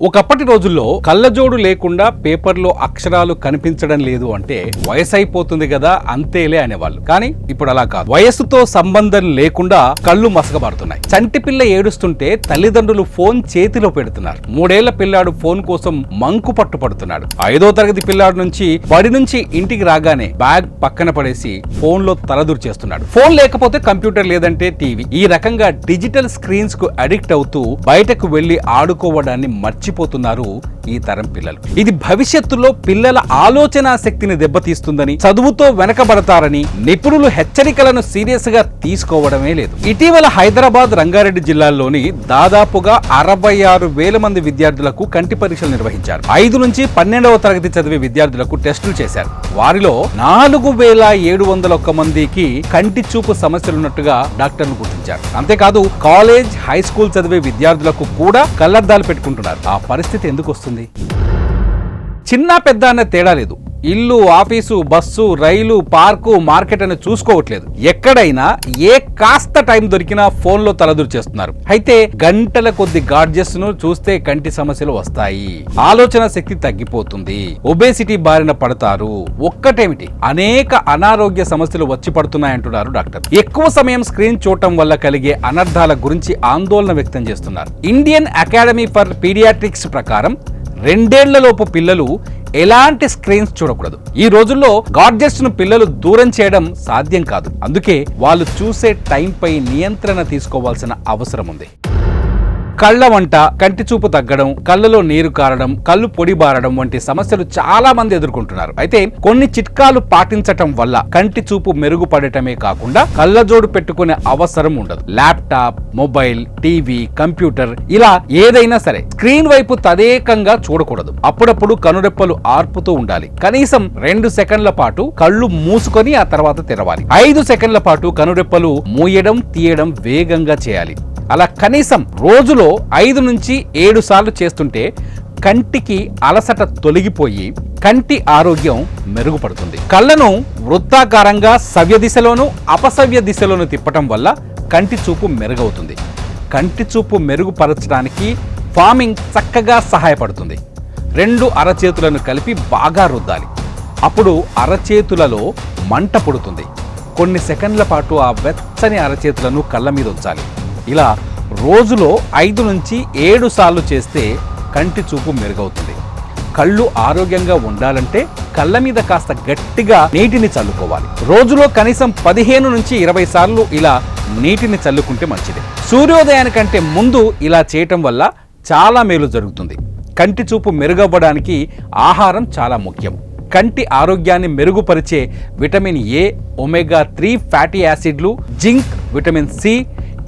ఒకప్పటి రోజుల్లో కళ్ళజోడు లేకుండా పేపర్లో అక్షరాలు కనిపించడం లేదు అంటే వయసు అయిపోతుంది కదా అంతేలే అనేవాళ్ళు. కానీ ఇప్పుడు అలా కాదు. వయస్సుతో సంబంధం లేకుండా కళ్ళు మసకబారుతున్నాయి. చంటి పిల్ల ఏడుస్తుంటే తల్లిదండ్రులు ఫోన్ చేతిలో పెడుతున్నారు. 3 ఏళ్ల పిల్లాడు ఫోన్ కోసం మంకు పట్టుపడుతున్నాడు. 5వ తరగతి పిల్లాడు నుంచి బడి నుంచి ఇంటికి రాగానే బ్యాగ్ పక్కన పడేసి ఫోన్ లో తలదూర్చేస్తున్నాడు. ఫోన్ లేకపోతే కంప్యూటర్ లేదంటే టీవీ. ఈ రకంగా డిజిటల్ స్క్రీన్స్ కు అడిక్ట్ అవుతూ బయటకు వెళ్లి ఆడుకోవడాన్ని మర్చిపోతున్నారు ఈ తరం పిల్లలు. ఇది భవిష్యత్తులో పిల్లల ఆలోచన శక్తిని దెబ్బతీస్తుందని, చదువుతో వెనకబడతారని నిపుణులు హెచ్చరికలను సీరియస్ గా తీసుకోవడమే లేదు. ఇటీవల హైదరాబాద్, రంగారెడ్డి జిల్లాల్లోని దాదాపుగా 66,000 మంది విద్యార్థులకు కంటి పరీక్షలు నిర్వహించారు. 5 నుంచి 12వ తరగతి చదివే విద్యార్థులకు టెస్టులు చేశారు. వారిలో 4,701 మందికి కంటి చూపు సమస్యలున్నట్టుగా డాక్టర్లు గుర్తించారు. అంతేకాదు కాలేజ్, హై స్కూల్ చదివే విద్యార్థులకు కూడా కళ్లద్దాలు పెట్టుకుంటున్నారు. ఆ పరిస్థితి ఎందుకు వస్తుంది? చిన్న పెద్ద అన్న తేడా లేదు. ఇల్లు, ఆఫీసు, బస్సు, రైలు, పార్కు, మార్కెట్ అని చూసుకోవట్లేదు. ఎక్కడైనా ఏ కాస్త టైం దొరికినా ఫోన్లో తలదూర్చేస్తున్నారు. అయితే గంటల కొద్ది గాడ్జెట్స్ ను చూస్తే కంటి సమస్యలు వస్తాయి, ఆలోచన శక్తి తగ్గిపోతుంది, ఒబేసిటీ బారిన పడతారు. ఒక్కటేమిటి, అనేక అనారోగ్య సమస్యలు వచ్చి పడుతున్నాయంటున్నారు డాక్టర్. ఎక్కువ సమయం స్క్రీన్ చూడటం వల్ల కలిగే అనర్థాల గురించి ఆందోళన వ్యక్తం చేస్తున్నారు. ఇండియన్ అకాడమీ ఫర్ పీడియాట్రిక్స్ ప్రకారం 2 ఏళ్లలోపు పిల్లలు ఎలాంటి స్క్రీన్స్ చూడకూడదు. ఈ రోజుల్లో గాడ్జెట్స్ ను పిల్లలు దూరం చేయడం సాధ్యం కాదు. అందుకే వాళ్ళు చూసే టైంపై నియంత్రణ తీసుకోవాల్సిన అవసరం ఉంది. కళ్ళ వంట, కంటి చూపు తగ్గడం, కళ్ళలో నీరు కారడం, కళ్ళు పొడిబారడం వంటి సమస్యలు చాలా మంది ఎదుర్కొంటున్నారు. అయితే కొన్ని చిట్కాలు పాటించటం వల్ల కంటి చూపు మెరుగుపడటమే కాకుండా కళ్ళజోడు పెట్టుకునే అవసరం ఉండదు. ల్యాప్టాప్, మొబైల్, టీవీ, కంప్యూటర్ ఇలా ఏదైనా సరే స్క్రీన్ వైపు తదేకంగా చూడకూడదు. అప్పుడప్పుడు కనురెప్పలు ఆర్పుతూ ఉండాలి. కనీసం 2 సెకండ్ల పాటు కళ్ళు మూసుకొని ఆ తర్వాత తెరవాలి. 5 సెకండ్ల పాటు కనురెప్పలు మూయడం, తీయడం వేగంగా చేయాలి. అలా కనీసం రోజులో 5 నుంచి 7 సార్లు చేస్తుంటే కంటికి అలసట తొలగిపోయి కంటి ఆరోగ్యం మెరుగుపడుతుంది. కళ్ళను వృత్తాకారంగా సవ్య దిశలోను, అపసవ్య దిశలోను తిప్పటం వల్ల కంటి చూపు మెరుగవుతుంది. కంటి చూపు మెరుగుపరచడానికి ఫార్మింగ్ చక్కగా సహాయపడుతుంది. 2 అరచేతులను కలిపి బాగా రుద్దాలి. అప్పుడు అరచేతులలో మంట పుడుతుంది. కొన్ని సెకండ్ల పాటు ఆ వెచ్చని అరచేతులను కళ్ళ మీద ఉంచాలి. ఇలా రోజులో 5 నుంచి 7 సార్లు చేస్తే కంటి చూపు మెరుగవుతుంది. కళ్ళు ఆరోగ్యంగా ఉండాలంటే కళ్ళ మీద కాస్త గట్టిగా నీటిని చల్లుకోవాలి. రోజులో కనీసం 15 నుంచి 20 సార్లు ఇలా నీటిని చల్లుకుంటే మంచిది. సూర్యోదయానికంటే ముందు ఇలా చేయటం వల్ల చాలా మేలు జరుగుతుంది. కంటి చూపు మెరుగవ్వడానికి ఆహారం చాలా ముఖ్యం. కంటి ఆరోగ్యాన్ని మెరుగుపరిచే విటమిన్ ఏ, ఒమేగా 3 ఫ్యాటీ యాసిడ్లు, జింక్, విటమిన్ సి,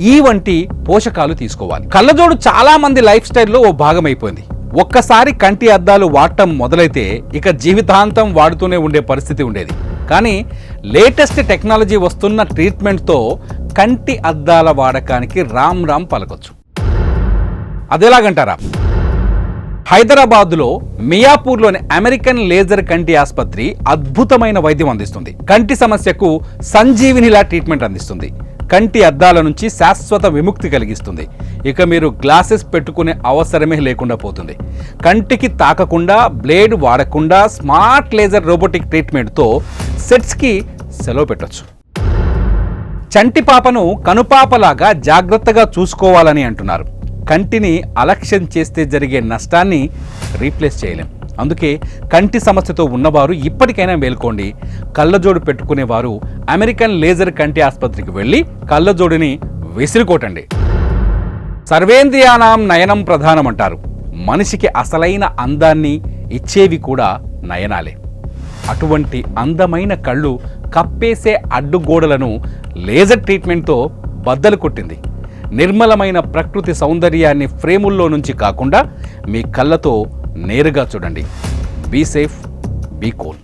ఈ వంటి పోషకాలు తీసుకోవాలి. కళ్ళజోడు చాలా మంది లైఫ్ స్టైల్లో ఓ భాగమైపోయింది. ఒక్కసారి కంటి అద్దాలు వాడటం మొదలైతే ఇక జీవితాంతం వాడుతూనే ఉండే పరిస్థితి ఉండేది. కానీ లేటెస్ట్ టెక్నాలజీ వస్తున్న ట్రీట్మెంట్తో కంటి అద్దాల వాడకానికి రామ్ రామ్ పలకొచ్చు. అదెలాగంటారా? హైదరాబాద్లో మియాపూర్లోని అమెరికన్ లేజర్ కంటి ఆసుపత్రి అద్భుతమైన వైద్యం అందిస్తుంది. కంటి సమస్యకు సంజీవినిలా ట్రీట్మెంట్ అందిస్తుంది. కంటి అద్దాల నుంచి శాశ్వత విముక్తి కలిగిస్తుంది. ఇక మీరు గ్లాసెస్ పెట్టుకునే అవసరమే లేకుండా పోతుంది. కంటికి తాకకుండా, బ్లేడ్ వాడకుండా స్మార్ట్ లేజర్ రోబోటిక్ ట్రీట్మెంట్తో సెట్స్కి సెలవు పెట్టొచ్చు. చంటి పాపను కనుపాపలాగా జాగ్రత్తగా చూసుకోవాలని అంటున్నారు. కంటిని అలక్ష్యం చేస్తే జరిగే నష్టాన్ని రీప్లేస్ చేయలేం. అందుకే కంటి సమస్యతో ఉన్నవారు ఇప్పటికైనా మేల్కోండి. కళ్ళజోడు పెట్టుకునేవారు అమెరికన్ లేజర్ కంటి ఆసుపత్రికి వెళ్ళి కళ్ళజోడుని విసిరికోటండి. సర్వేంద్రియానాం నయనం ప్రధానం అంటారు. మనిషికి అసలైన అందాన్ని ఇచ్చేవి కూడా నయనాలే. అటువంటి అందమైన కళ్ళు కప్పేసే అడ్డుగోడలను లేజర్ ట్రీట్మెంట్తో బద్దలు కొట్టింది. నిర్మలమైన ప్రకృతి సౌందర్యాన్ని ఫ్రేముల్లో నుంచి కాకుండా మీ కళ్ళతో నేరుగా చూడండి. Be safe, be cool.